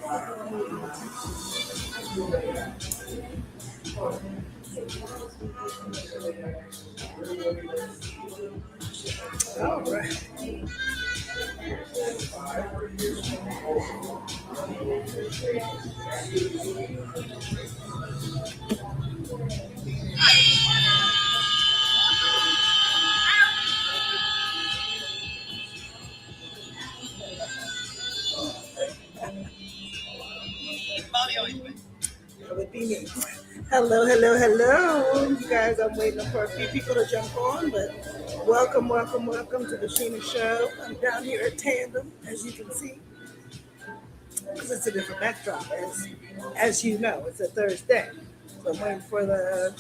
All right. That would be me. Hello, hello, hello. You guys, I'm waiting for a few people to jump on, but welcome, welcome, welcome to the Shena Show. I'm down here at Tandem, as you can see, because it's a different backdrop, as you know, it's a Thursday. So I'm waiting for the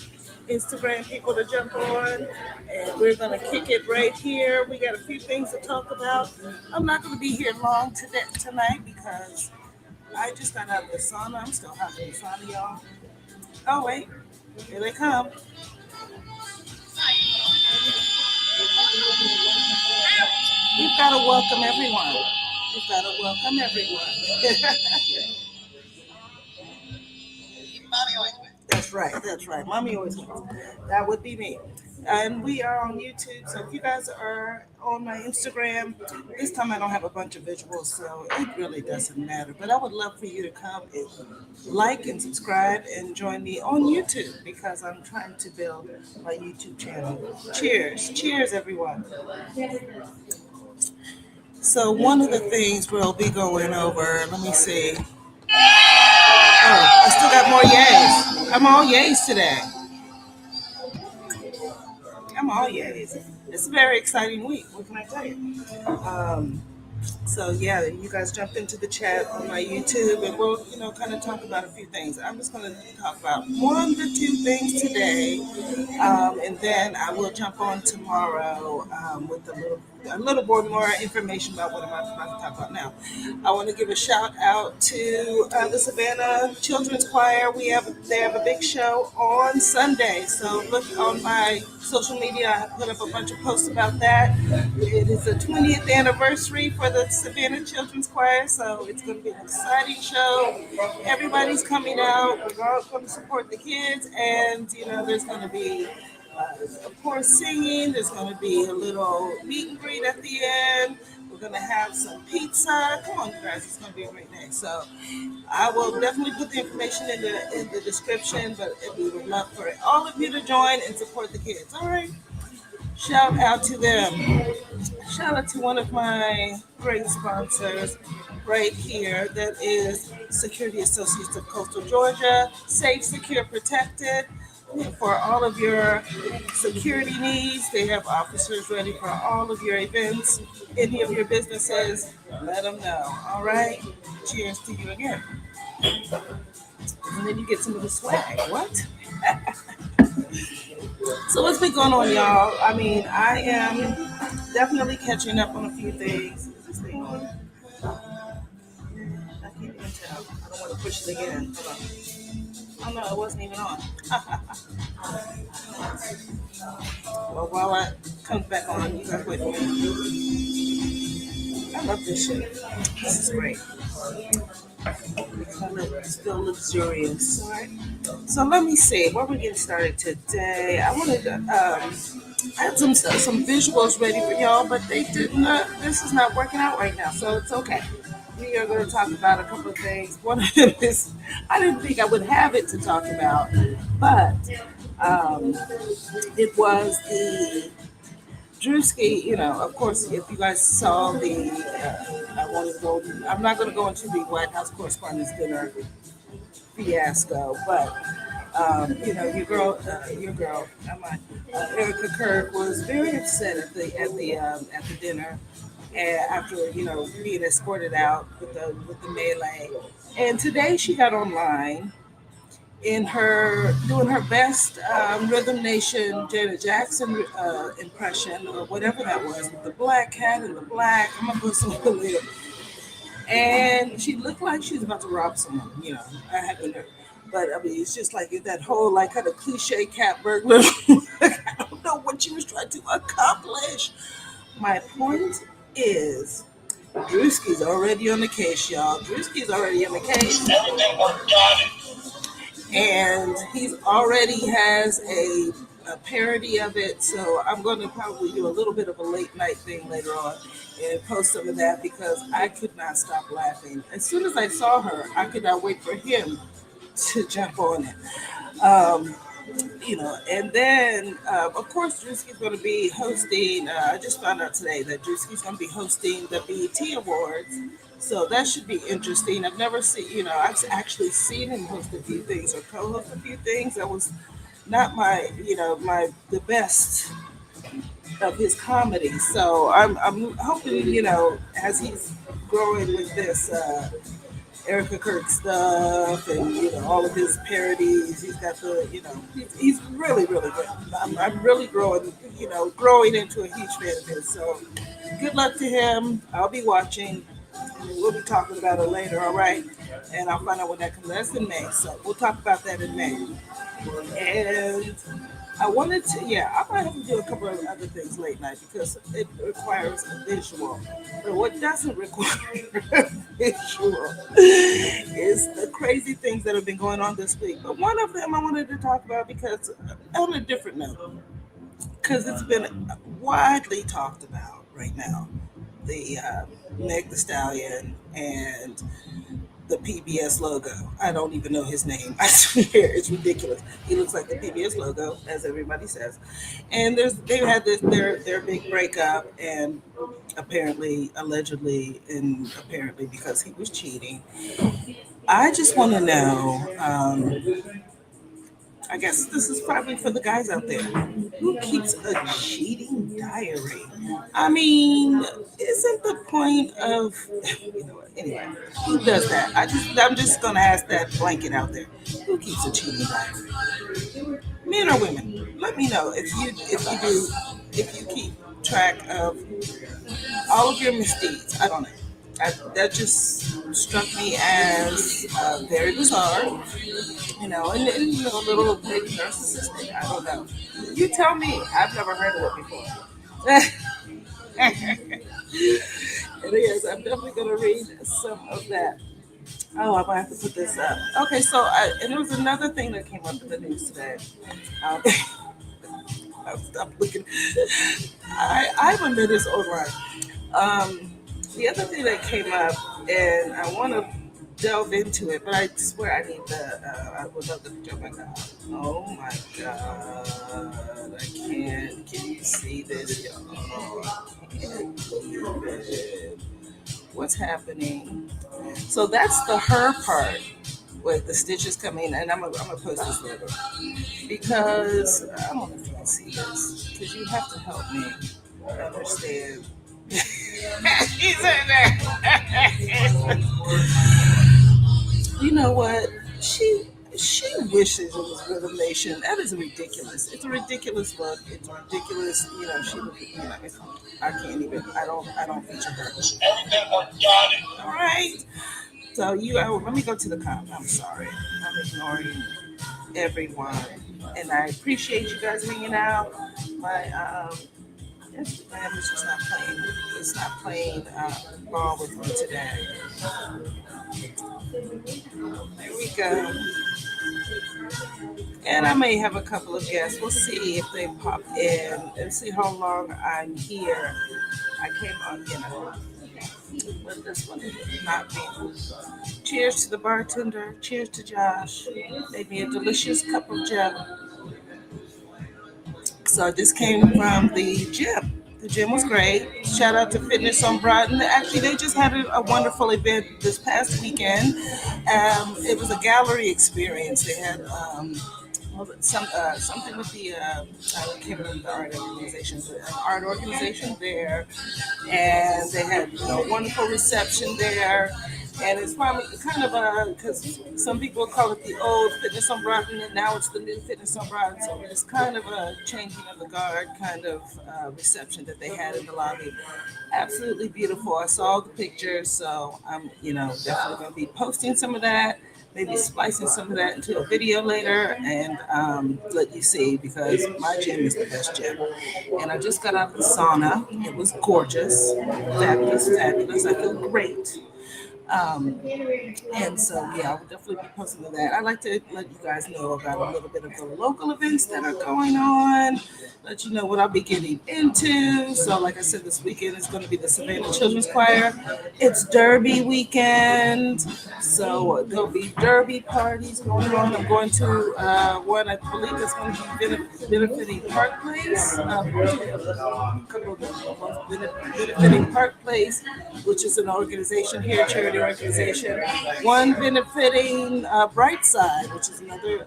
Instagram people to jump on, and we're going to kick it right here. We got a few things to talk about. I'm not going to be here long tonight because I just got out of the sauna. I'm still hot in the sauna, y'all. Oh, wait. Here they come. We've got to welcome everyone. We've got to welcome everyone. That's right. That's right. Mommy always wins. That would be me. And we are on YouTube. So if you guys are on my Instagram, this time I don't have a bunch of visuals, so it really doesn't matter. But I would love for you to come and like and subscribe and join me on YouTube because I'm trying to build my YouTube channel. Cheers. Cheers, everyone. So one of the things we'll be going over, let me see. Oh, I still got more yays. I'm all yays today. I'm all yays. It's a very exciting week. What can I tell you? Um, So yeah, you guys jump into the chat on my YouTube, and we'll kind of talk about a few things. I'm just going to talk about 1 to 2 things today, and then I will jump on tomorrow with a little more information about what I'm about to talk about now. I want to give a shout out to the Savannah Children's Choir. They have a big show on Sunday, so look on my social media. I put up a bunch of posts about that. It is the 20th anniversary for the Savannah Children's Choir, so it's going to be an exciting show. Everybody's coming out. We're all going to support the kids, and there's going to be, of course, singing. There's going to be a little meet and greet at the end. We're going to have some pizza. Come on, you guys, it's going to be a great day. So I will definitely put the information in the description, but we would love for all of you to join and support the kids. All right. Shout out to them. Shout out to one of my great sponsors right here. That is Security Associates of Coastal Georgia. Safe, secure, protected. For all of your security needs, they have officers ready for all of your events. Any of your businesses, let them know. All right. Cheers to you again. And then you get some of the swag. What? So what's been going on, y'all? I mean, I am definitely catching up on a few things. Is this thing on? I can't even tell. I don't want to push it again. Hold on. Oh no, it wasn't even on. Well, while I comes back on, you guys wait for me. I love this shit. This is great. Kind of still luxurious. All right. So let me see where we're getting started today. I wanted to I had some visuals ready for y'all, but they did not. This is not working out right now, so it's okay. We are going to talk about a couple of things. One of them is I didn't think I would have it to talk about, but it was the Drewski, of course, if you guys saw I want to go. I'm not going to go into the White House Correspondents' Dinner fiasco, but your girl, Erica Kirk was very upset at the dinner, and after being escorted out with the melee, and today she got online in her doing her best Rhythm Nation Janet Jackson impression or whatever that was with the black cat and the black. I'm gonna put some later. And she looked like she was about to rob someone. I haven't heard. But I mean, it's just like that whole like kind of cliche cat burglar. I don't know what she was trying to accomplish. My point is, Drewski's already on the case, y'all. Drewski's already on the case. And he's already has a parody of it. So I'm going to probably do a little bit of a late night thing later on and post some of that because I could not stop laughing. As soon as I saw her, I could not wait for him to jump on it. And then of course Drewski's going to be hosting. I just found out today that Drewski's going to be hosting the BET Awards, so that should be interesting. I've never seen, I've actually seen him host a few things or co-host a few things. That was not my, my the best of his comedy. So I'm hoping, as he's growing with this. Erica Kirk stuff and all of his parodies. He's got he's really really good. I'm really growing into a huge fan of his. So good luck to him. I'll be watching. And we'll be talking about it later. All right, and I'll find out when that comes. That's in May, so we'll talk about that in May. And I wanted to, yeah, I might have to do a couple of other things late night because it requires a visual. But what doesn't require a visual is the crazy things that have been going on this week. But one of them I wanted to talk about because on a different note, because it's been widely talked about right now. The Meg the Stallion and the PBS logo. I don't even know his name. I swear it's ridiculous. He looks like the PBS logo, as everybody says. And they've had their big breakup, and apparently, allegedly, and apparently because he was cheating. I just want to know. I guess this is probably for the guys out there. Who keeps a cheating diary? I mean, isn't the point of anyway, who does that? I'm just gonna ask that blanket out there. Who keeps a cheating diary? Men or women? Let me know if you keep track of all of your misdeeds. I don't know. That just struck me as very bizarre, and a little bit narcissistic. I don't know. You tell me. I've never heard of it before. It is. I'm definitely going to read some of that. Oh, I'm going to have to put this up. Okay, so, and there was another thing that came up in the news today. Um, I'll stop looking. I'm a minute online. The other thing that came up, and I want to delve into it, but I swear I need I would love the picture. Oh my God. Oh my God. I can't. Can you see this, y'all? I can't believe it. What's happening? So that's the her part with the stitches coming, and I'm gonna post this later because I don't know if you can see this because you have to help me understand. He's in there. You know what? She wishes it was Rhythm Nation. That is ridiculous. It's a ridiculous look. It's ridiculous. She look. I can't even. I don't feature her. All right. So let me go to the comment. I'm sorry. I'm ignoring everyone, and I appreciate you guys hanging out. My Instagram is just not playing. It's not playing ball with me today. There we go. And I may have a couple of guests. We'll see if they pop in and see how long I'm here. I came on, with this one not being. Cheers to the bartender. Cheers to Josh. Made me a delicious cup of Joe. So this came from the gym. The gym was great. Shout out to Fitness on Broaden. Actually, they just had a wonderful event this past weekend. It was a gallery experience. They had something with the I can't remember the art organization there, and they had a wonderful reception there. And it's probably kind of because some people call it the old Fitness on Broadway, and now it's the new Fitness on Broadway. So it's kind of a changing of the guard kind of reception that they had in the lobby. Absolutely beautiful. I saw the pictures, so I'm definitely going to be posting some of that. maybe splicing some of that into a video later and let you see because my gym is the best gym. And I just got out of the sauna. It was gorgeous, fabulous, fabulous. I feel great. Um, and so, yeah, I will definitely be posting to that. I'd like to let you guys know about a little bit of the local events that are going on, let you know what I'll be getting into. So, like I said, this weekend is going to be the Savannah Children's Choir. It's Derby weekend, so there'll be Derby parties going on. I'm going to one, I believe it's going to be benefiting Park Place. A couple of them, benefiting Park Place, which is an organization here, charity organization. One benefiting Brightside, which is another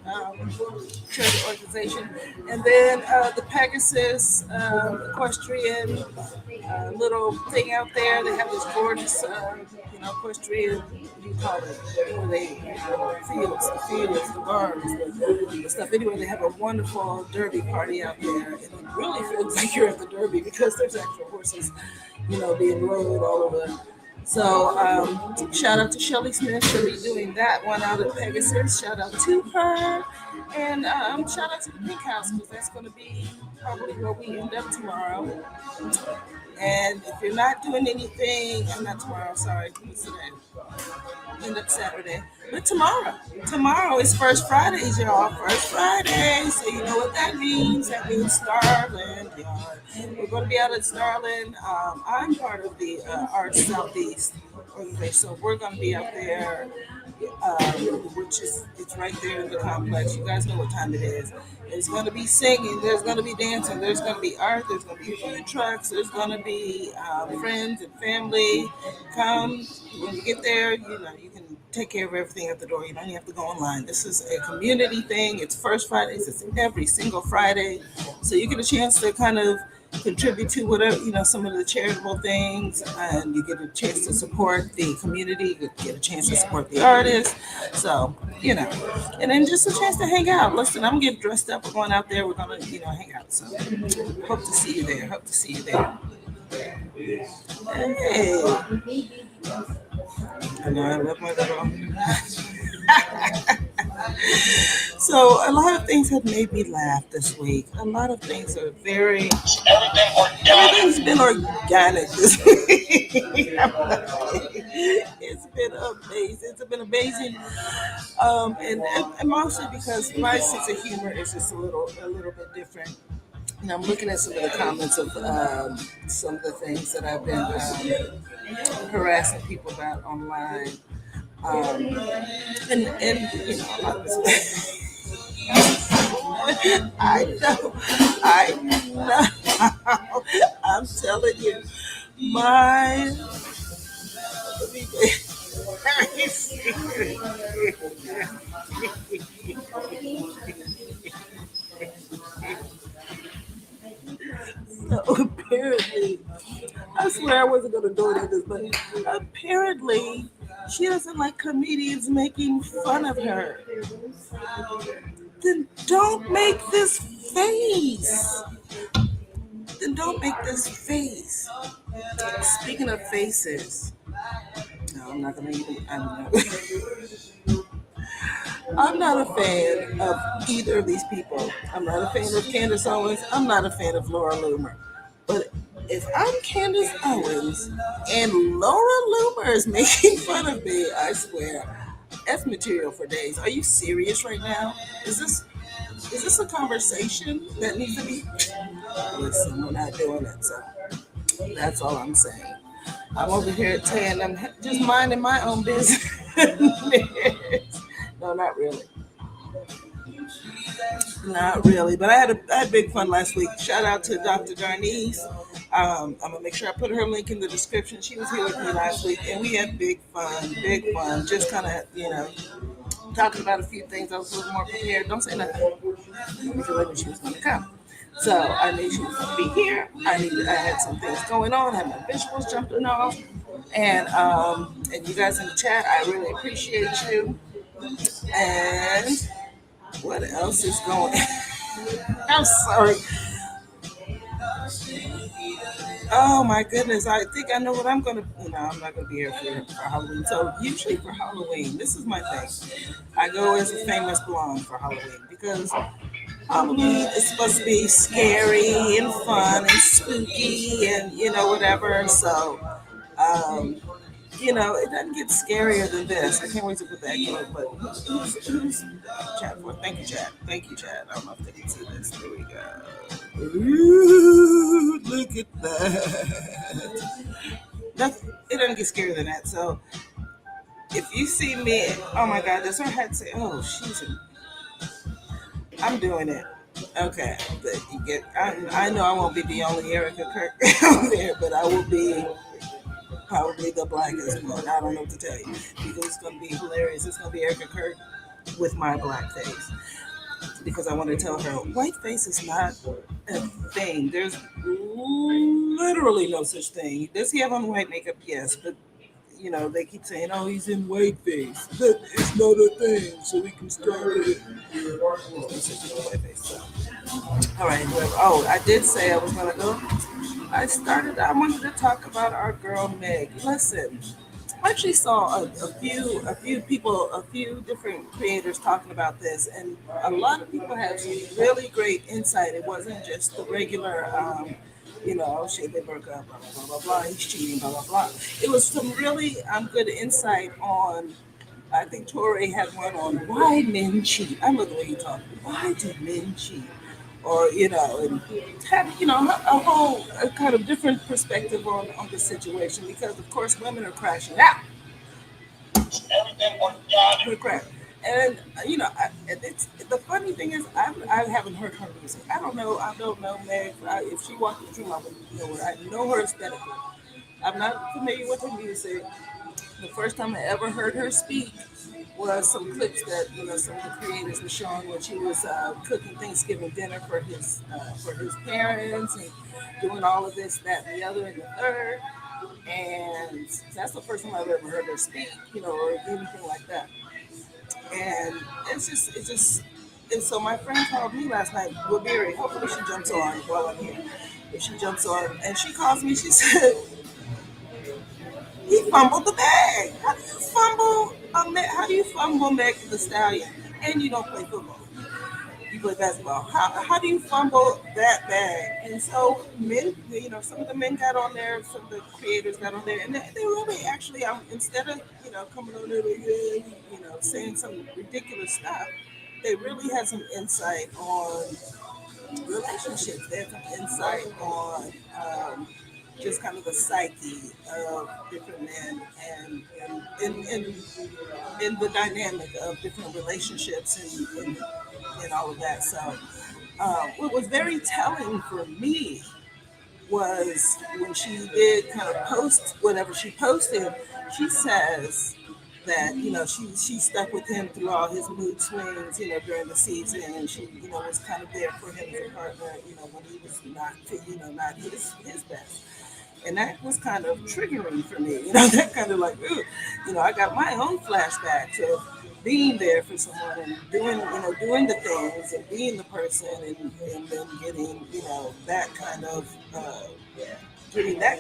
charity organization. And then the Pegasus equestrian little thing out there. They have this gorgeous, equestrian, what do you call it? Where they, fields, the barns, the stuff. Anyway, they have a wonderful derby party out there. And it really feels like you're at the derby because there's actual horses, being rode all over. So shout out to Shelly Smith. She'll be doing that one out at Pegasus. Shout out to her. And shout out to the Pink House because that's going to be probably where we end up tomorrow. And if you're not doing anything, I'm not tomorrow, sorry, what's today? End up Saturday. But tomorrow is First Fridays, y'all. First Friday. So you know what that means. That means Starland, y'all. We're going to be out at Starland. I'm part of the Arts Southeast organization. So we're going to be out there, which is it's right there in the complex. You guys know what time it is. There's going to be singing. There's going to be dancing. There's going to be art. There's going to be food trucks. There's going to be friends and family. Come when you get there. You can take care of everything at the door. You don't even have to go online. This is a community thing. It's First Fridays. It's every single Friday, so you get a chance to kind of contribute to whatever some of the charitable things, and you get a chance to support the community. You get a chance to support the artists. So and then just a chance to hang out. Listen, I'm getting dressed up. We're going out there. We're gonna hang out. So hope to see you there. Hey, I know I love my little. So a lot of things have made me laugh this week. A lot of things are everything's been organic this week. It's been amazing. It's been amazing. And mostly because my sense of humor is just a little bit different. And I'm looking at some of the comments of some of the things that I've been harassing people about online. And I know, I'm telling you, my, let me so apparently, I swear I wasn't going to do it this, but apparently she doesn't like comedians making fun of her. Then don't make this face. Speaking of faces, no, I'm not going to even. I'm not a fan of either of these people. I'm not a fan of Candace Owens. I'm not a fan of Laura Loomer. But if I'm Candace Owens and Laura Loomer is making fun of me, I swear, that's material for days. Are you serious right now? Is this a conversation that needs to be? Listen, we're not doing it. So that's all I'm saying. I'm over here saying I'm just minding my own business. No, not really. Not really, but I had big fun last week. Shout out to Dr. Darnice. I'm gonna make sure I put her link in the description. She was here with me last week, and we had big fun. Just kind of, talking about a few things. I was a little more prepared. Don't say nothing because I knew she was gonna come. So I knew she was gonna be here. I had some things going on. I had my visuals jumping off, and you guys in the chat, I really appreciate you. And what else is going? I'm sorry. Oh my goodness! I think I know what I'm gonna. I'm not gonna be here for Halloween. So usually for Halloween, this is my thing. I go as a famous blonde for Halloween because Halloween is supposed to be scary and fun and spooky and whatever. So um, it doesn't get scarier than this. I can't wait to put that clip. But who's Chad for? Thank you, Chad. Thank you, Chad. I don't know if they can see this. There we go. Ooh, look at that. Nothing. It doesn't get scarier than that. So if you see me, oh my God, does her head say, "Oh, I'm doing it." Okay, but you get. I know I won't be the only Erica Kirk out there, but I will be probably the blackest one. I don't know what to tell you because it's going to be hilarious. It's going to be Erica Kirk with my black face because I want to tell her white face is not a thing. There's literally no such thing. Does he have on white makeup? Yes, but they keep saying, "Oh, he's in white face." That is not a thing. So we can start it. There's no such thing as white face. So. All right. Oh, I did say I was gonna go. I wanted to talk about our girl Meg. Listen, I actually saw a few people, a few different creators talking about this, and a lot of people had some really great insight. It wasn't just the regular, oh shit, they broke up, blah blah blah blah blah. He's cheating, blah blah blah. It was some really good insight on. I think Tori had one on why men cheat. I love the way he talked. Why do men cheat? Or and have a whole kind of different perspective on the situation because of course women are crashing out. We're crap. And it's the funny thing is I haven't heard her music. I don't know Meg. If she walked the room, I would know her. I know her aesthetically. I'm not familiar with her music. The first time I ever heard her speak was some clips that some of the creators were showing when she was cooking Thanksgiving dinner for his parents and doing all of this, that, and the other, and the third. And that's the first time I've ever heard her speak, or anything like that. And it's just. And so my friend called me last night, Wilberi. Hopefully she jumps on while I'm here. If she jumps on, and she calls me, she said, he fumbled the bag. How do you fumble Meg the Stallion? And you don't play football. You play basketball. How do you fumble that bag? And so men, some of the men got on there, some of the creators got on there, and they really actually, instead of coming on there, like, yeah, saying some ridiculous stuff, they really had some insight on relationships. They had some insight on just kind of the psyche of different men and the dynamic of different relationships and all of that. So, what was very telling for me was when she did kind of post whatever she posted, she says that she stuck with him through all his mood swings during the season, and she was kind of there for him as a partner when he was not his best. And that was kind of triggering for me. That kind of like, ooh, I got my own flashbacks of being there for someone and doing the things and being the person and then getting, getting that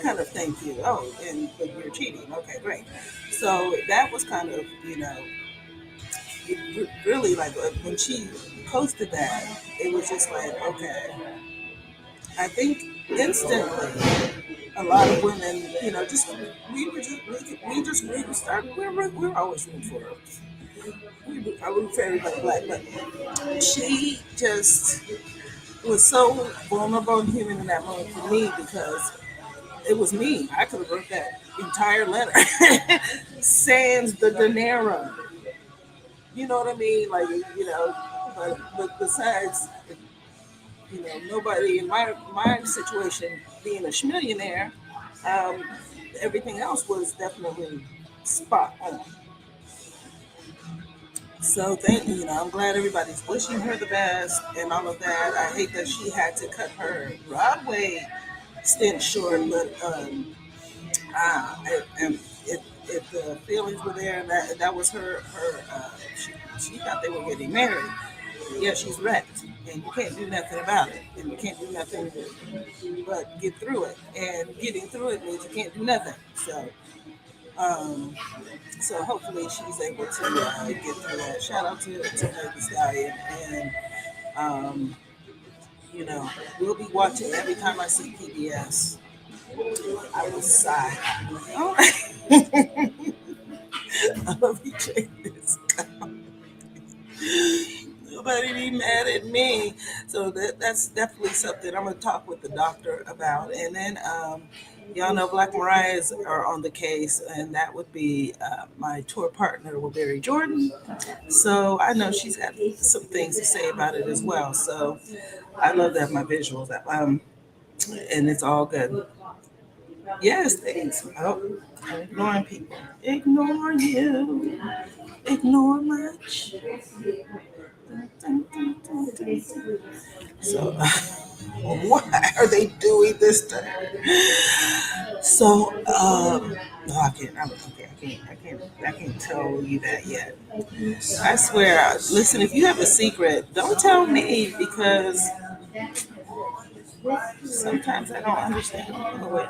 kind of thank you. Oh, and but you're cheating. Okay, great. So that was kind of, really like when she posted that, it was just like, okay, I think instantly a lot of women, just we just really started. We're always rooting for her. I root for everybody black, but she just was so vulnerable and human in that moment for me because it was me. I could have wrote that entire letter, sans the dinero. You know what I mean? Like but besides, nobody in my situation being a schmillionaire, um, everything else was definitely spot on. So thank you. I'm glad everybody's wishing her the best and all of that. I hate that she had to cut her Broadway stint short, but if the feelings were there, that was her. She thought they were getting married. Yeah, she's wrecked, and you can't do nothing about it, and you can't do nothing but get through it. And getting through it means you can't do nothing. Um, so hopefully she's able to get through that. Shout out to Baby Stallion, and um, you know, we'll be watching every time I see PBS. I will sigh. All right, let me check this. Nobody be mad at me. So that's definitely something I'm gonna talk with the doctor about. And then y'all know Black Mariah's are on the case, and that would be my tour partner, Wilberry Jordan. So I know she's got some things to say about it as well. So I love to have my visuals, and it's all good. Yes, thanks. Oh, I'm ignoring people. Ignore you. Ignore much. So, what are they doing this time? So, no, I can't. Okay, I can't tell you that yet. I swear. Listen, if you have a secret, don't tell me because sometimes I don't understand. Oh, wait.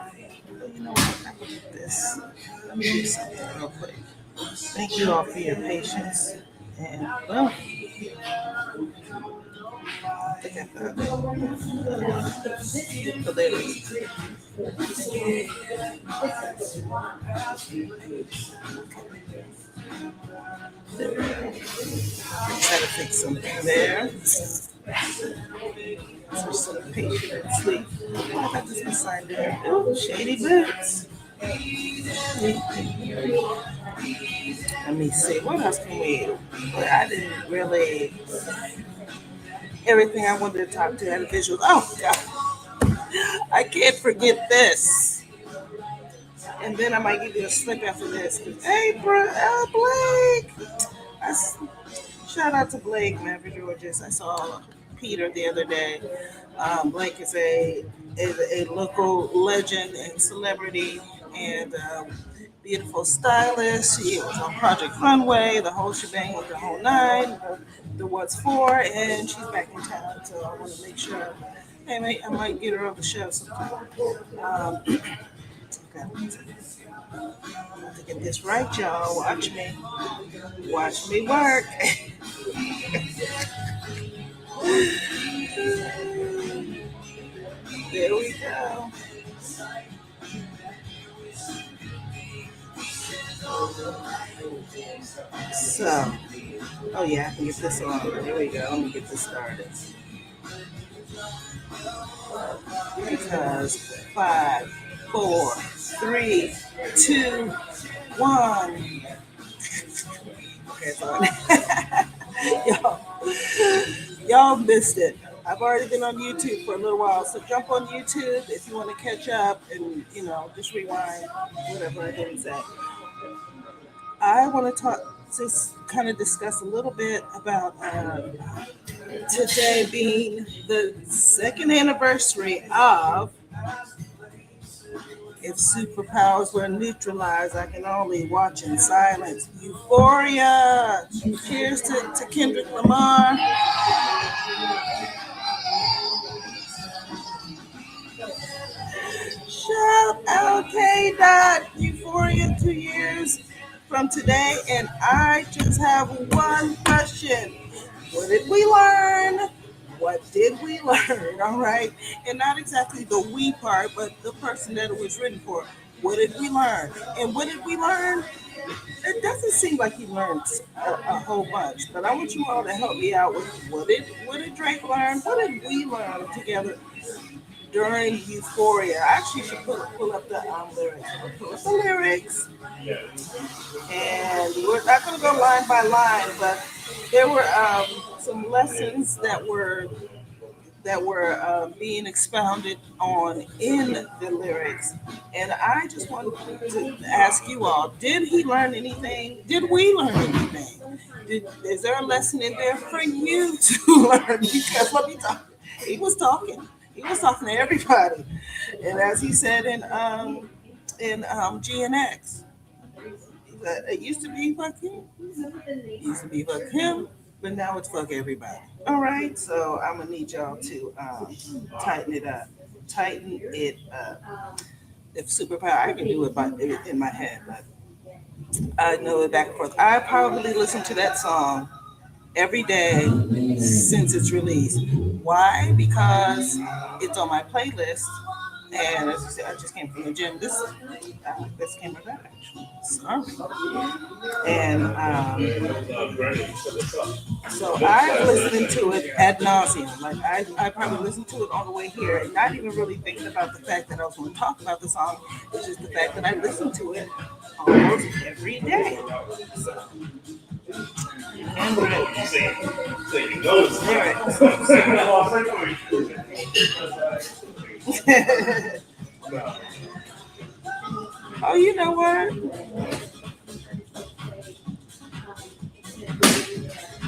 You know what? I can do this. Let me do something real quick. Thank you all for your patience. And well, I think I found it. Hilarious. There we go. Try to fix something there. So some patient sleep. Oh, I got this beside there. Oh, shady boots. Let me see. What else can we? I didn't really everything I wanted to talk to had a visual. Oh God, I can't forget this. And then I might give you a slip after this. Hey, bro, Blake. I Shout out to Blake, man, for Georges. I saw Peter the other day. Blake is a local legend and celebrity and beautiful stylist. He was on Project Runway, the whole shebang, the whole nine, the what's for, and she's back in town. So I want to make sure. Hey, mate, I might get her on the show sometime. Okay, I have to get this right, y'all. Watch me. Watch me work. There we go. So, oh yeah, I can get this on. There we go. Let me get this started. Because 5, 4, 3, 2, 1. Okay, so y'all missed it. I've already been on YouTube for a little while, so jump on YouTube if you want to catch up and just rewind whatever I didn't say. I want to just kind of discuss a little bit about today being the second anniversary of If Superpowers Were Neutralized, I Can Only Watch in Silence. Euphoria! Cheers to Kendrick Lamar. Shout out K Dot. Euphoria 2 years from today. And I just have one question. What did we learn? What did we learn? All right. And not exactly the we part, but the person that it was written for. What did we learn? And what did we learn? It doesn't seem like he learned a whole bunch, but I want you all to help me out with what did Drake learn? What did we learn together during Euphoria? I actually should pull up the lyrics. Pull up the lyrics, and we're not going to go line by line, but there were some lessons that were being expounded on in the lyrics. And I just wanted to ask you all, did he learn anything? Did we learn anything? Is there a lesson in there for you to learn? Because let me talk. He was talking. He was talking to everybody. And as he said in GNX, it used to be fuck him. It used to be fuck him. but now it's fuck everybody. All right, so I'm gonna need y'all to tighten it up. Tighten it up. If superpower, I can do it by in my head, but I know it back and forth. I probably listen to that song every day since its release. Why? Because it's on my playlist, and as you said, I just came from the gym. This came right back actually. Sorry. And so I listening to it ad nauseum. Like I probably listened to it all the way here, and not even really thinking about the fact that I was going to talk about the song. It's just the fact that I listen to it almost every day. So, and lyrics. Oh, you know what?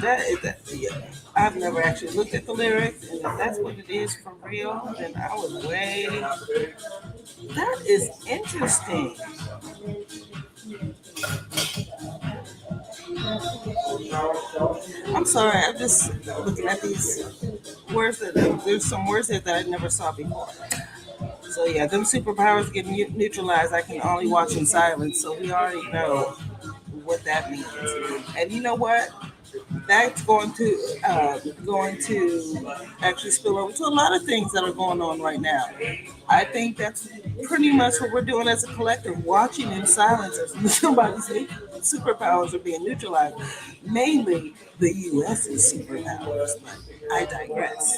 Yeah. I've never actually looked at the lyrics, and if that's what it is for real, then I was way. That is interesting. I'm sorry, I'm just looking at these words that there's some words there that I never saw before. So yeah, them superpowers get neutralized. I can only watch in silence. So we already know what that means. And you know what? That's going to actually spill over to a lot of things that are going on right now. I think that's pretty much what we're doing as a collective, watching in silence as somebody's superpowers are being neutralized. Mainly the U.S.'s superpowers, but I digress.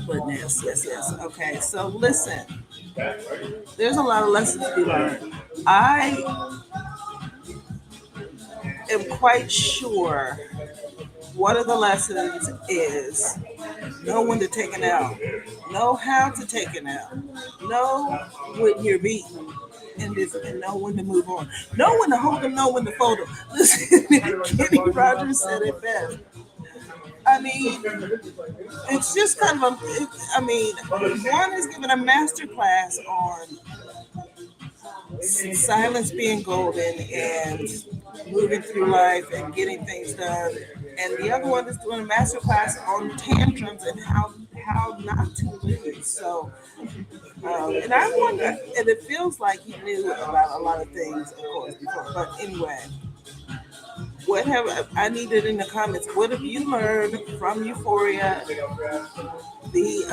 But yes, yes, yes. Okay, so listen, there's a lot of lessons to be learned. I am quite sure one of the lessons is know when to take an L, know how to take an L, know when you're beaten, and know when to move on, know when to hold them, know when to fold them. Listen, Kenny Rogers said it best. I mean, it's just kind of I mean, one is giving a master class on silence being golden and moving through life and getting things done. And the other one is doing a master class on tantrums and how not to lose. So, and I wonder, and it feels like he knew about a lot of things, of course, before. But anyway, what have I needed in the comments? What have you learned from Euphoria, the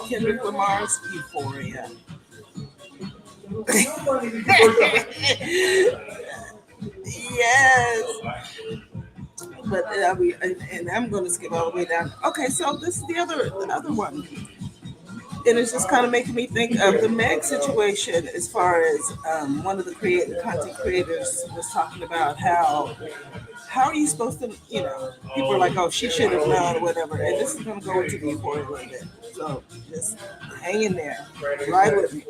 Kendrick Lamar's Euphoria? Yes, but and I'm going to skip all the way down. Okay, so this is the other one, and it's just kind of making me think of the Meg situation as far as one of the content creators was talking about how are you supposed to, people are like, oh, she should have known or whatever, and this is going to go into the report a little bit, so just hang in there, ride with me.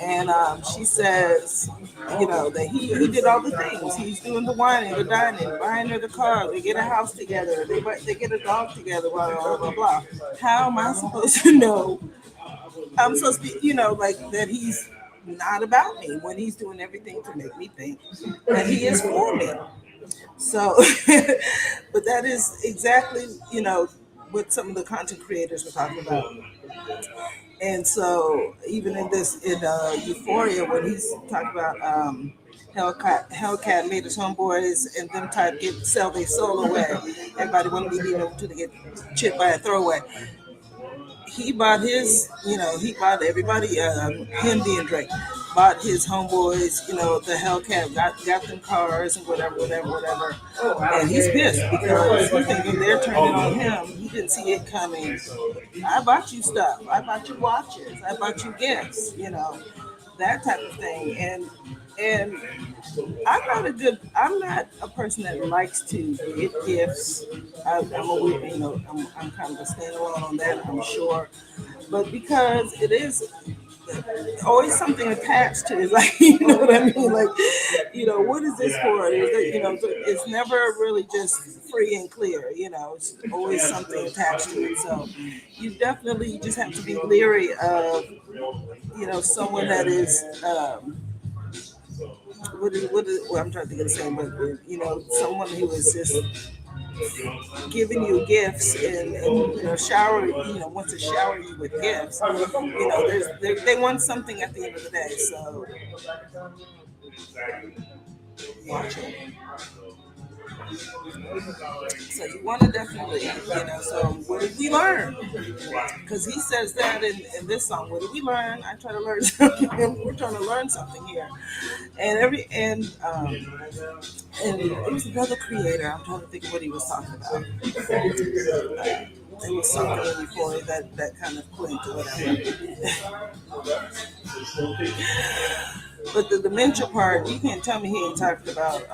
And she says, that he did all the things. He's doing the whining, the dining, buying her the car. They get a house together. They get a dog together. Blah blah blah blah. How am I supposed to know? I'm supposed to be, like that he's not about me when he's doing everything to make me think that he is for me. So, but that is exactly, what some of the content creators were talking about. And so even in Euphoria, when he's talking about Hellcat made his homeboys and them type sell their soul away. Everybody wanted to be able to get chipped by a throwaway. He bought he bought everybody, him being Drake, bought his homeboys, the Hellcat, got them cars and whatever, whatever, whatever. And he's pissed because he's thinking they're turning on him. He didn't see it coming. I bought you stuff. I bought you watches. I bought you gifts, that type of thing. And I'm not a person that likes to get gifts. I'm kind of a standalone on that, I'm sure. But because it is always something attached to it, like, you know what I mean? Like, what is this for? It's never really just free and clear, it's always something attached to it. So you definitely just have to be leery of, someone that is, well, I'm trying to think of the same, but someone who is just giving you gifts and shower, wants to shower you with gifts. They want something at the end of the day. So watch it. So you want to definitely, So what did we learn? Because he says that in this song. What did we learn? I try to learn something. We're trying to learn something here. And it was another creator. I'm trying to think of what he was talking about. It was something before that kind of clinked or whatever. But the dementia part, you can't tell me he ain't talked about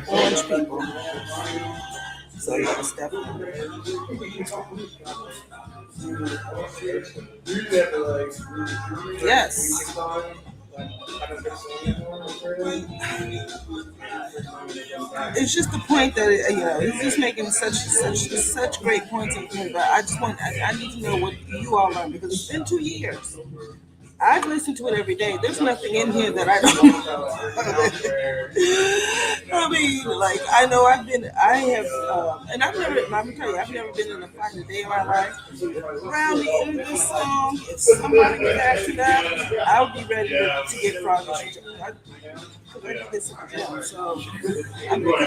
orange people. So yes, definitely. Yes. It's just the point that he's just making such great points. But I need to know what you all learned because it's been 2 years. I've listened to it every day. There's nothing in here that I don't know. I mean, like I know I have, and I've never. Let me tell you, I've never been in a fight a day in my life. Around the end of this song, if somebody was after that, I would be ready to get froggy. Because I do this at the gym, so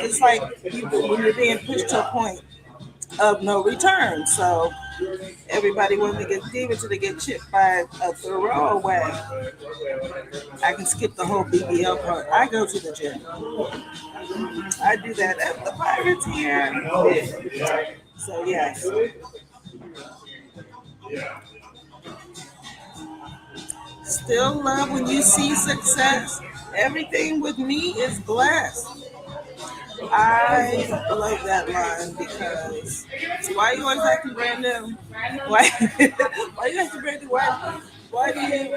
it's like when you're being pushed to a point of no return. So everybody when they get deep until they get chipped by a throwaway. I can skip the whole BBL part. I go to the gym. I do that at the Pirates here. So yes. Still love when you see success. Everything with me is blessed. I love that line because why you always acting brand new? Why why you acting brand new? Why do you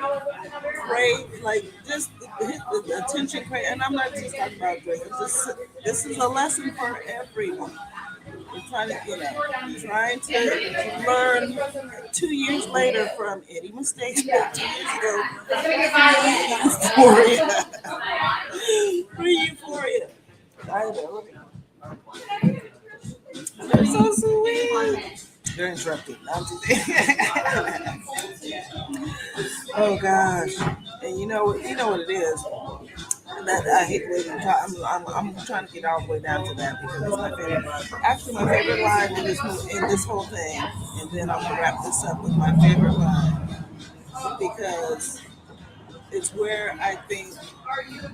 crave like just hit the attention crave? And I'm not just talking about drinking. This is a lesson for everyone. We're trying to trying to learn 2 years later from any mistakes made 2 years ago. Euphoria. Free euphoria. I know. They're so sweet. You're interrupted. I'm just oh gosh. And you know what it is. That I hate waiting. I'm trying to get all the way down to that because it's my favorite. Actually, my favorite line in this whole thing, and then I'm gonna wrap this up with my favorite line because it's where I think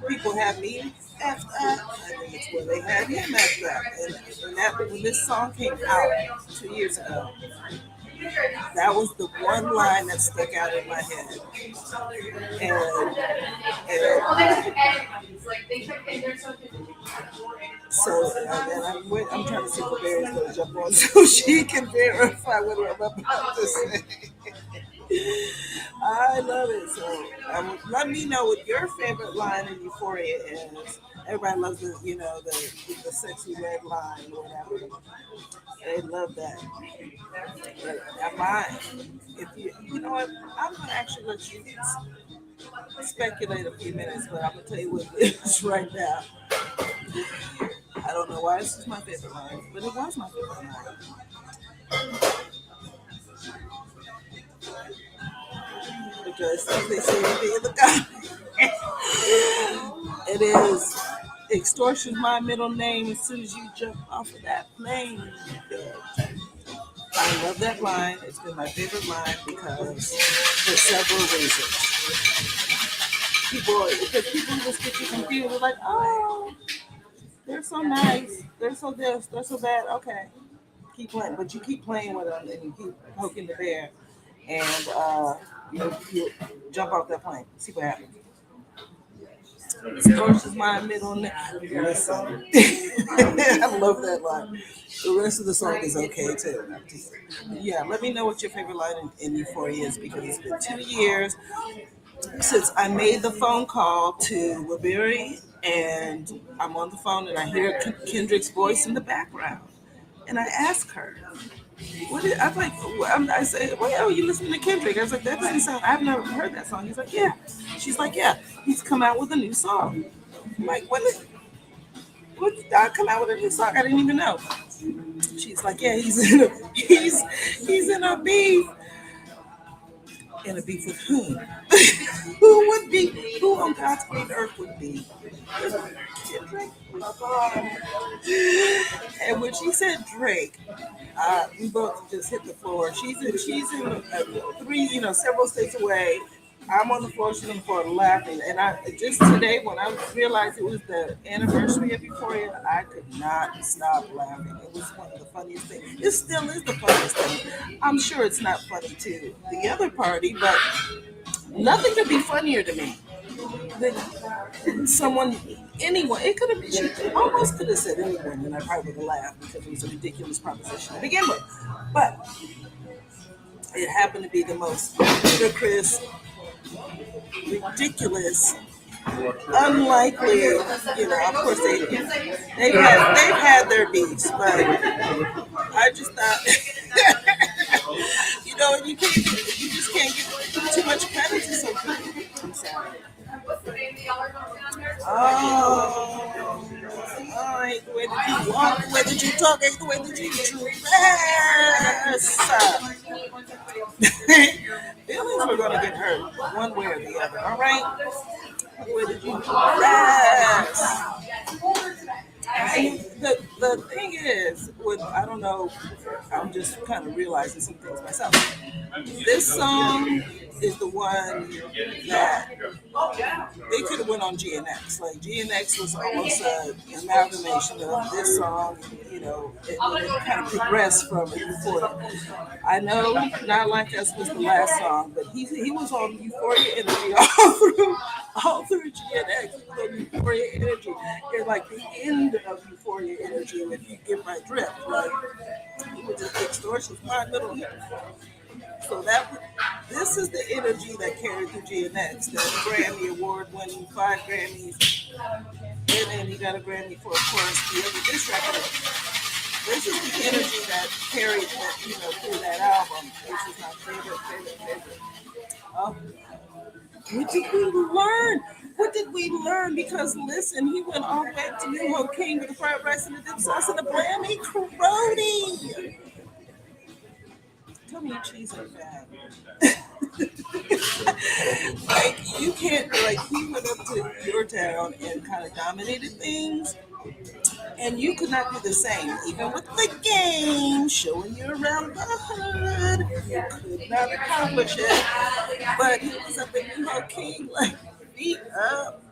people have me effed up. I think it's where they had him effed up. And that when this song came out 2 years ago, that was the one line that stuck out in my head. And so I'm trying to see if Barry's going to jump on so she can verify what I'm about to say. I love it. So let me know what your favorite line in Euphoria is. Everybody loves the sexy red line or whatever. They love that. But mine, if you know what, I'm gonna actually let you speculate a few minutes, but I'm gonna tell you what it is right now. I don't know why this is my favorite line, but it was my favorite line. Because if they say anything in the comments, it is extortion my middle name as soon as you jump off of that plane. I love that line. It's been my favorite line because for several reasons. Because people just get you confused. They're like, oh, they're so nice. They're so this. They're so that. Okay, keep playing, but you keep playing with them and you keep poking the bear, and you jump off that plane. See what happens. First is my middle name. Listen, I love that line. The rest of the song is okay too. Yeah, let me know what your favorite line in Euphoria is because it's been 2 years since I made the phone call to Waberry, and I'm on the phone and I hear Kendrick's voice in the background, and I ask her, I'm like, I said, well, you listening to Kendrick? I was like, that doesn't sound. I've never heard that song. He's like, yeah. She's like, yeah. He's come out with a new song. I'm like, what? What I come out with a new song? I didn't even know. She's like, yeah, he's in a beef. In a beef with whom? Who would be? Who on God's green earth would be? Drake. And when she said Drake, we both just hit the floor. She's in three, several states away. I'm on the floor, she's on the floor laughing. And I just today, when I realized it was the anniversary of Euphoria, I could not stop laughing. It was one of the funniest things. It still is the funniest thing. I'm sure it's not funny to the other party, but nothing could be funnier to me than someone, anyone. It could have been, she almost could have said anyone, and I probably would have laughed because it was a ridiculous proposition to begin with. But it happened to be the most ludicrous, ridiculous, unlikely. Of course they've had their beats, but I just thought, you just can't give too much credit to something. I'm sorry. Oh, I hate the way that you walk, the way that you talk, I hate the way that you dress. Feelings are gonna get hurt one way or the other. All right, the way that you dress. And the thing is, when I don't know, I'm just kind of realizing some things myself. This song is the one that they could have went on GNX. Like GNX was almost an amalgamation of this song. It kind of progressed from it before. I know Not Like Us was the last song, but he was on Euphoria Energy all through GNX. He was on Euphoria Energy. And like the end of Euphoria Energy, if you get my drift, like he was just extortion, my little. So this is the energy that carried through GNX, that Grammy award winning 5 Grammys, and then he got a Grammy for, of course, the other diss record. This is the energy that carried that, through that album, which is my favorite. Oh, what did we learn? What did we learn? Because listen, he went all the way to New Ho King with the fried rice and the dip sauce and the blammy crony. Tell me your cheese ain't bad. Like you can't, like he went up to your town and kind of dominated things, and you could not do the same. Even with the game showing you around the hood, you could not accomplish it. But he was up in New York King, like beat up,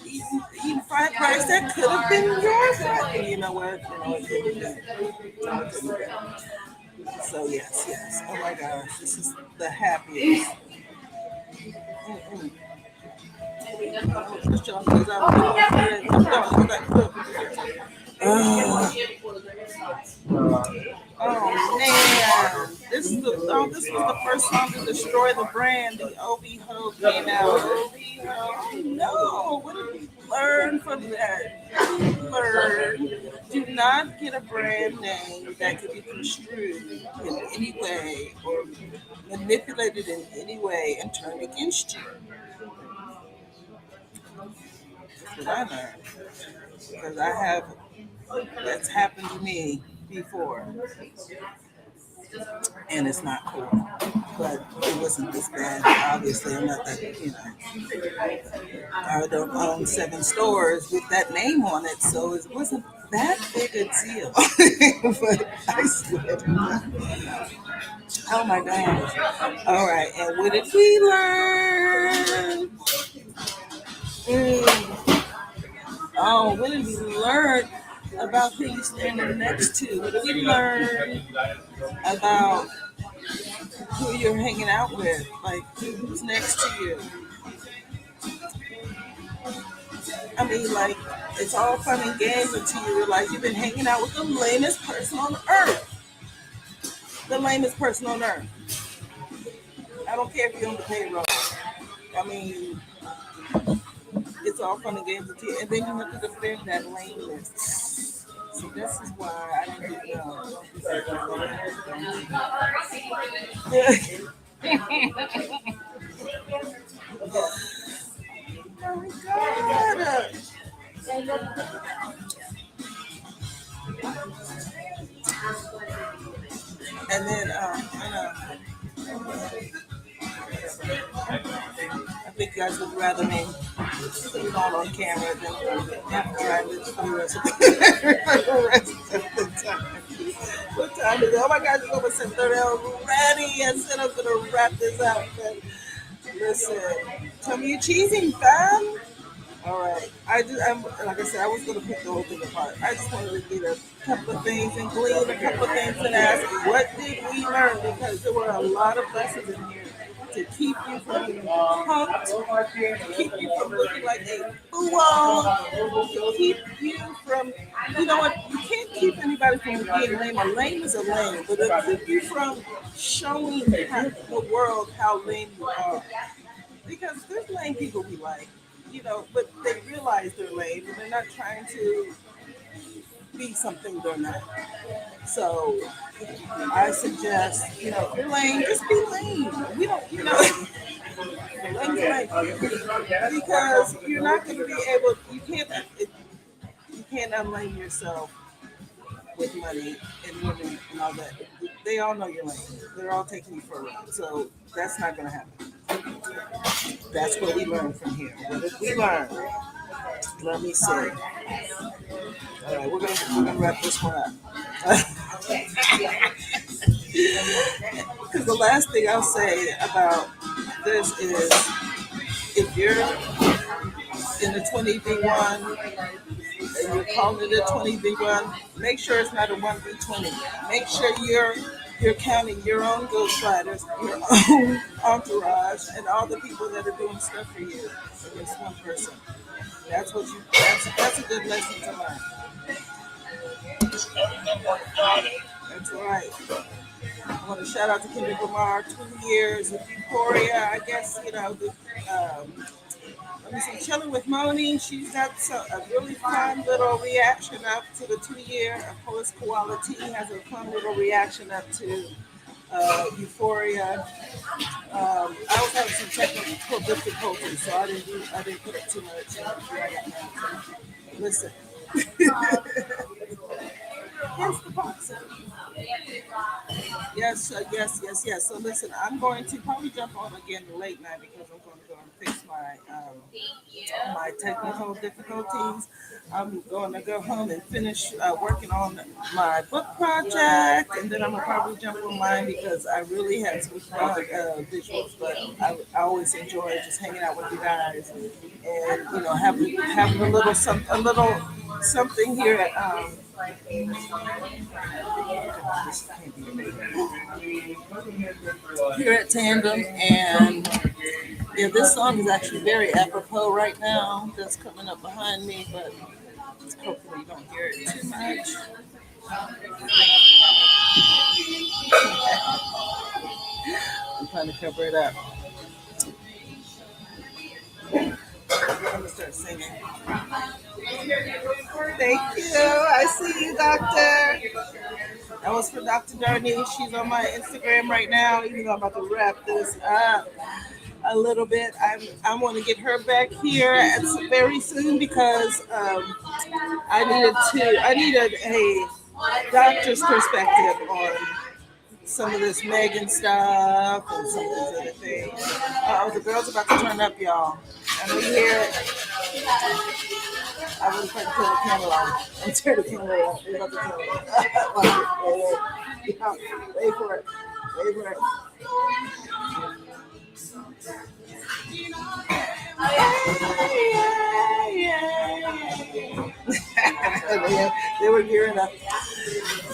eating fried rice that could have been your fried. And you know what? It couldn't have been. So yes. Oh my gosh, this is the happiest. Mm-mm. Oh man, this was the first song to destroy the brand. The Obi Ho came out. Obi Ho, no, what did we learn from that? Learn, do not get a brand name that could be construed in any way or manipulated in any way and turned against you. That's what I learned because that's happened to me before, and it's not cool. But it wasn't this bad. Obviously, I'm not that, I don't own 7 stores with that name on it, so it wasn't that big a deal. But I swear. Oh my gosh. All right, and what did we learn? Mm. Oh, what did we learn about who you're standing next to? What did we learn about who you're hanging out with? Like, who's next to you? I mean, like, it's all fun and games until you realize you've been hanging out with the lamest person on earth. The lamest person on earth. I don't care if you're on the payroll. I mean, it's all fun and games until, and then you have to defend that lameness. So this is why I didn't know. Oh my God. And then, I think you guys would rather me put it all on camera than have to drive it for the rest of the rest of the time. What time is it? Oh my God, it's almost 7:30 already. I said I'm gonna wrap this up, but listen, tell me you're cheesing, fam. All right. Like I said, I was going to pick the whole thing apart. I just wanted to get a couple of things and glean a couple of things and ask, what did we learn? Because there were a lot of lessons in here to keep you from being punked, to keep you from looking like a fool, to keep you from, you know what, you can't keep anybody from being lame. A lame is a lame, but it'll keep you from showing the world how lame you are. Because there's lame people we like, but they realize they're lame and they're not trying to be something they're not. So I suggest, if you're lame, just be lame. We don't, lame's lame. Because you're not going to be able, you can't unlame yourself with money and women and all that. They all know you're lame. They're all taking you for a ride. So that's not going to happen. That's what we learned from here. What did we learn? Let me see. All right, we're gonna wrap this one up. Because the last thing I'll say about this is, if you're in the 20v1 and you're calling it a 20v1, make sure it's not a 1v20. Make sure you're counting your own ghostwriters, your own entourage, and all the people that are doing stuff for you against one person. That's a good lesson to learn. That's right. I want to shout out to Kendrick Lamar, 2 years with Euphoria. I guess, let me see, Chilling with Moni. She's got a really fun little reaction up to the 2 year. Of course, Quality has a fun little reaction up to Euphoria. I was having some technical difficulties, so I didn't put up too much. Listen, hence the boxing. Yes. So listen, I'm going to probably jump on again late night because I'm going to go and fix my technical difficulties. I'm going to go home and finish working on my book project, and then I'm gonna probably jump on mine because I really had some fun visuals. But I always enjoy just hanging out with you guys and having a little something here at Tandem, and yeah, this song is actually very apropos right now. That's coming up behind me, but hopefully you don't hear it too much. I'm trying to cover it up. I'm gonna start singing. Thank you. I see you, Doctor. That was for Dr. Darnie. She's on my Instagram right now, even though I'm about to wrap this up a little bit. I want to get her back here very soon because I needed a doctor's perspective on some of this Megan stuff and some of these other things. Oh, the girl's about to turn up, y'all. I know you hear it. I was trying to turn the camera on. I'm turning the camera on. They're about to turn it on. Wait for it. Wait for it. They were gearing up.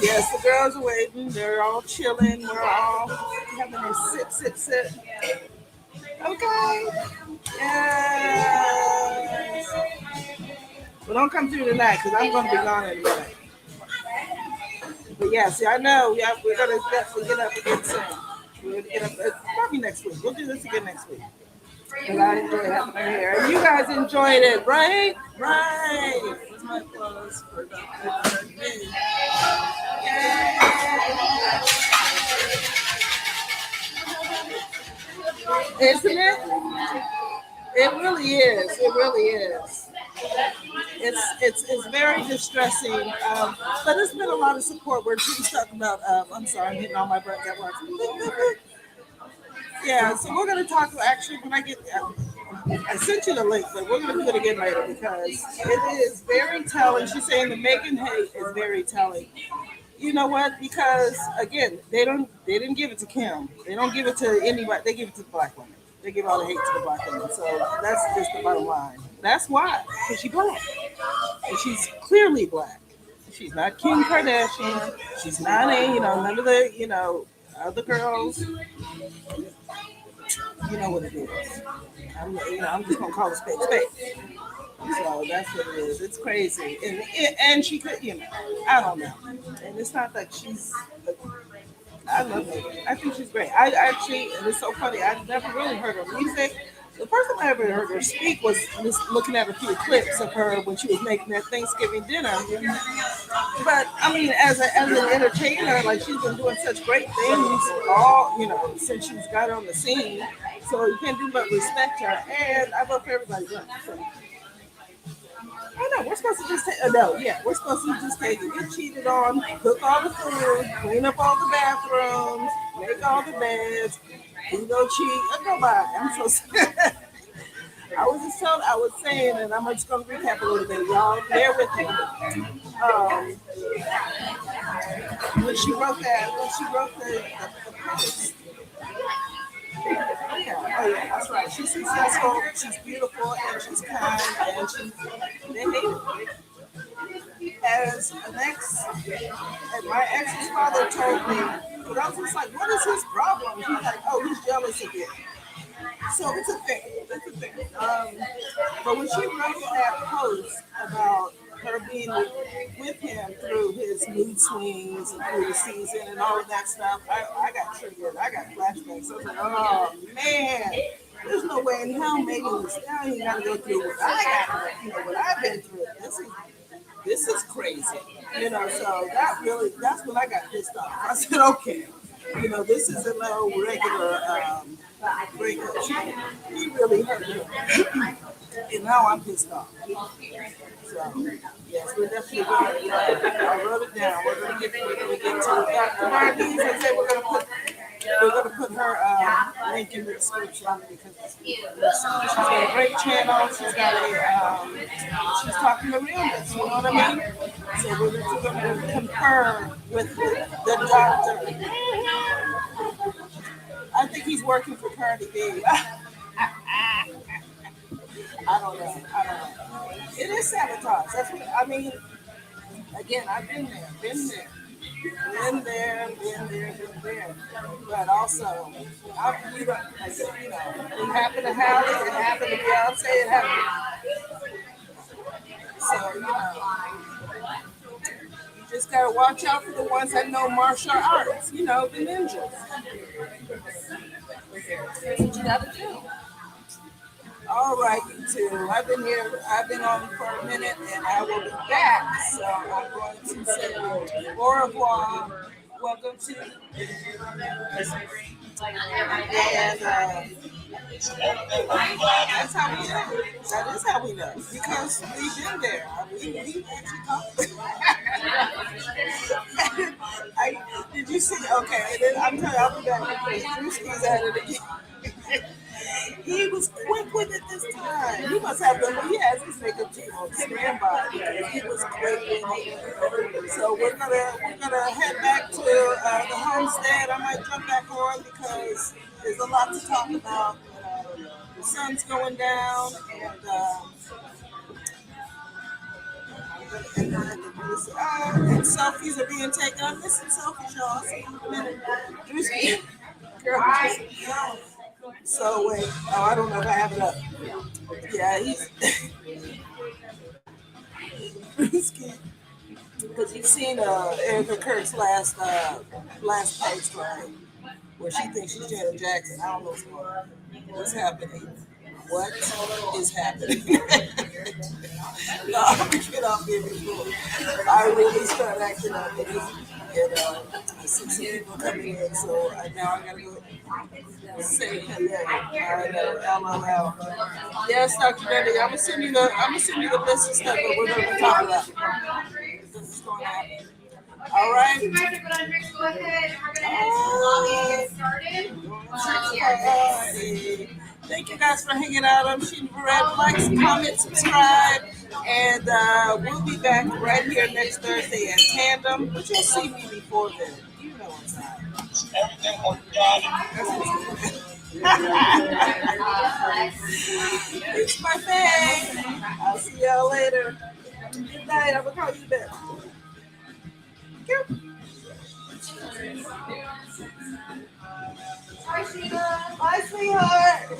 Yes, the girls are waiting. They're all chilling. We're all having a sip. Okay. Yes. Well, don't come through tonight because I'm going to be gone in a minute. But yeah, see, I know we're going to definitely get up again soon. We're going to get up probably next week. We'll do this again next week. Because I enjoyed having her here. And you guys enjoyed it, right? Right. What's my applause for Dr. Isn't it? It really is. It really is. It's very distressing. But there's been a lot of support where she's talking about. I'm sorry, I'm hitting all my breath at once. Yeah, so we're gonna talk actually when I get. I sent you the link, but we're gonna do it again later because it is very telling. She's saying the Megan hate is very telling. You know what? Because again, they didn't give it to Kim. They don't give it to anybody. They give it to the black women. They give all the hate to the black women. So that's just the bottom line. That's why, because she's black, and she's clearly black. She's not Kim Kardashian. She's not a none of the other girls. You know what it is. I'm just gonna call it spade spade. So that's what it is. It's crazy, and she could I don't know, and it's not that she's. I love her. I think she's great. I actually, and it's so funny. I've never really heard her music. The first time I ever heard her speak was just looking at a few clips of her when she was making that Thanksgiving dinner. But I mean, as an entertainer, like she's been doing such great things all since she's got on the scene. So you can't do but respect her, and I vote for everybody. So, oh no, we're supposed to just take. No, yeah, we're supposed to just take it. Get cheated on, cook all the food, clean up all the bathrooms, make all the beds. You go cheat. Go by. I'm so. I was saying, and I'm just gonna recap a little bit, y'all. Bear with me. When she wrote the post. Oh yeah, that's right. She's successful, she's beautiful, and she's kind, and they hate her. As an ex, and my ex's father told me, but I was just like, what is his problem? He's like, oh, he's jealous of you. So it's a thing. It's a thing. But when she wrote that post about her being with him through his mood swings and through the season and all of that stuff, I got triggered. I got flashbacks. I was like, oh man, there's no way in hell Megan Thee Stallion got to go through what I got, what I've been through. This is crazy. So that's when I got pissed off. I said, okay, this isn't no regular breakup. He really hurt me. And now I'm pissed off. So, yes, we're definitely going to, I wrote it down. We're gonna get to Dr. Martinez. I said we're gonna put her link in the description because she's got a great channel. She's got she's talking the realness. You know what I mean? So we're going to confer with the doctor. I think he's working for Cardi B. I don't know. It is sabotage. That's what I mean. Again, I've been there. But also, it happened to Halle, it happened to Beyonce, it happened. So, you just gotta watch out for the ones that know martial arts. The ninjas. That's what you gotta do. All right, you two. I've been on for a minute, and I will be back. So I'm going to say au revoir. Welcome to, and that's how we know. That is how we know because we've been there. We've actually talked. Did you see? Okay, and then I'm telling you, I'll be back because Drewski's at it again. He was quick with it this time. He must have he has his makeup team on standby because he was quick with it. So we're gonna head back to the homestead. I might jump back on because there's a lot to talk about. The sun's going down and selfies are being taken. I'm missing selfies, y'all. See you in a minute. Drewski. Girl. So wait, I don't know if I have it up. Yeah, he's because you've seen Erica Kirk's last post, right? Where she thinks she's Janet Jackson. I don't know what's happening. What is happening? No, I'm get off here before I really start acting up. And I see some people coming in, so now I gotta go say hello. I know, LOL. Yes, Dr. Debbie, I'm gonna send you the list of stuff that we're gonna be talking about. This is going to happen. All right. Alrighty. Thank you guys for hanging out. I'm Shena Barrett. Like, comment, subscribe, and we'll be back right here next Thursday at Tandem. But you'll see me before then. You know what's up. It's my thing. I'll see y'all later. Good night. I'm gonna call you back. Bye, sweetheart.